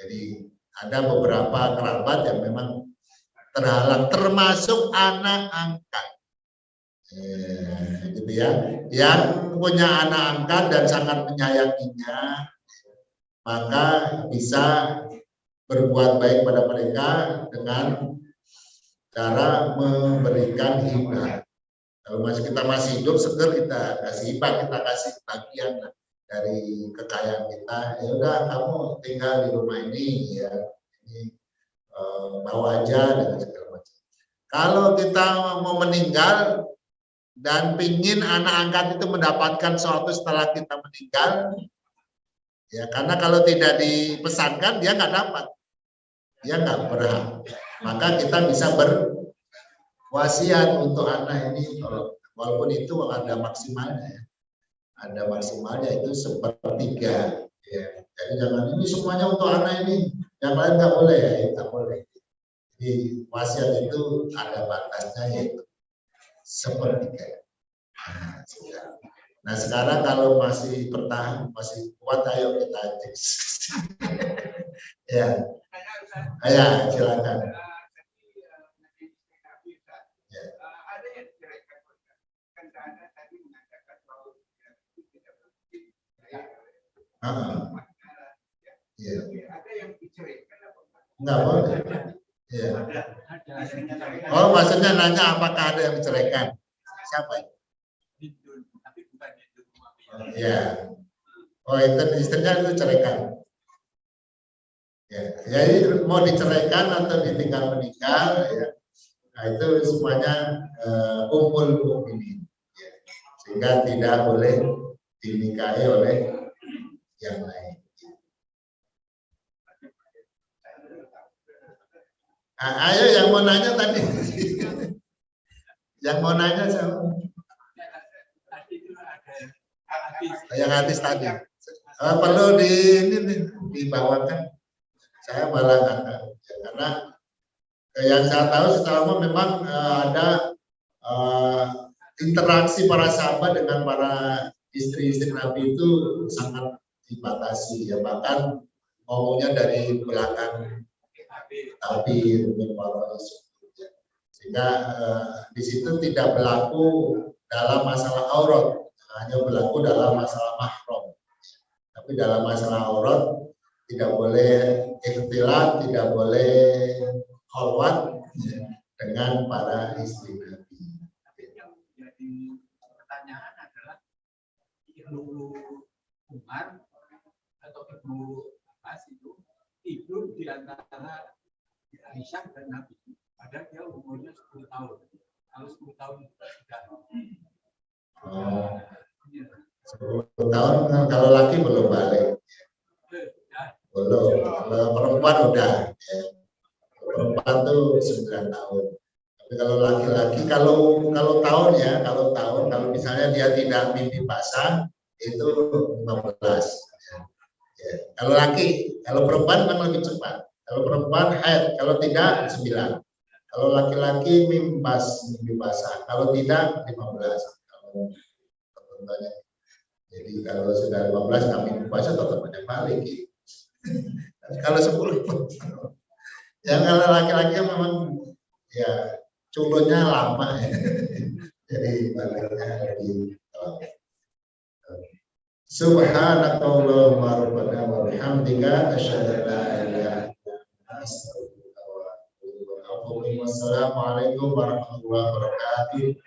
Jadi ada beberapa kerabat yang memang terhalang, termasuk anak angkat. Gitu ya, yang punya anak angkat dan sangat menyayanginya, maka bisa berbuat baik pada mereka dengan cara memberikan hibah. Kalau kita masih hidup seger, kita kasih hibah, kita kasih bagian dari kekayaan kita. Ya udah, kamu tinggal di rumah ini, ya, ini bawa aja dan segala macam. Kalau kita mau meninggal dan pingin anak angkat itu mendapatkan sesuatu setelah kita meninggal, ya, karena kalau tidak dipesankan dia nggak dapat, dia nggak berhak. Maka kita bisa berwasiat untuk anak ini, walaupun itu ada maksimalnya, ya. Ada maksimalnya itu 1/3. Ya. Jadi jangan ini semuanya untuk anak ini, yang lain nggak boleh, ya, nggak boleh. Jadi wasiat itu ada batasnya, yaitu 1/3. Nah, sekarang kalau masih bertahan, masih kuat, ayo kita cek. Ya, ya, silakan. Ya. Iya. Ada yang diceraikan apa? Enggak boleh. Iya. Ada. Oh, maksudnya nanya apakah ada yang diceraikan? Siapa? Hindun, tapi bukan Hindun Muhammadiyah. Iya. Oh, itu istrinya itu ceraikan. Ya, jadi mau diceraikan atau ditinggal menikah, ya, nah itu semuanya ummul mukminin, ya, sehingga tidak boleh dinikahi oleh yang lain. Nah, ayo yang mau nanya tadi, yang mau nanya siapa? Yang hadis tadi. Perlu dibawakan. Saya malah nggak tahu, ya, karena yang saya tahu setahu memang ada interaksi para sahabat dengan para istri-istri Nabi itu sangat dibatasi, ya, bahkan ngomongnya dari belakang tapi sehingga di situ tidak berlaku dalam masalah aurat, hanya berlaku dalam masalah mahram. Tapi dalam masalah aurat tidak boleh ikhtilat, tidak boleh khalwat dengan para istri Nabi. Yang jadi pertanyaan adalah Ibnu Umar atau Ibnu Abbas itu tidur di antara Aisyah dan Nabi. Padahal dia umurnya 10 tahun. Kalau 10 tahun sudah. Oh, 10 tahun kalau laki belum balik. Belum. Kalau perempuan udah. Ya. Perempuan tuh 9 tahun. Tapi kalau laki-laki, kalau tahun ya, kalau misalnya dia tidak mimpi basah itu 15. Ya. Kalau laki, kalau perempuan kan lebih cepat. Kalau perempuan haid, kalau tidak 9. Kalau laki-laki mimpi basah, kalau tidak 15. Kalau perempuannya. Jadi kalau sudah 15 nggak mimpi basah tetap ada balik. Kalau 10 yang kalau laki-laki memang ya culunnya lama ya. Jadi baliknya lebih Subhanakallahumma rabbana wa bihamdika asyhadu an la ilaha illa anta astaghfiruka wa atubu ilaik. Wassalamualaikum warahmatullahi wabarakatuh.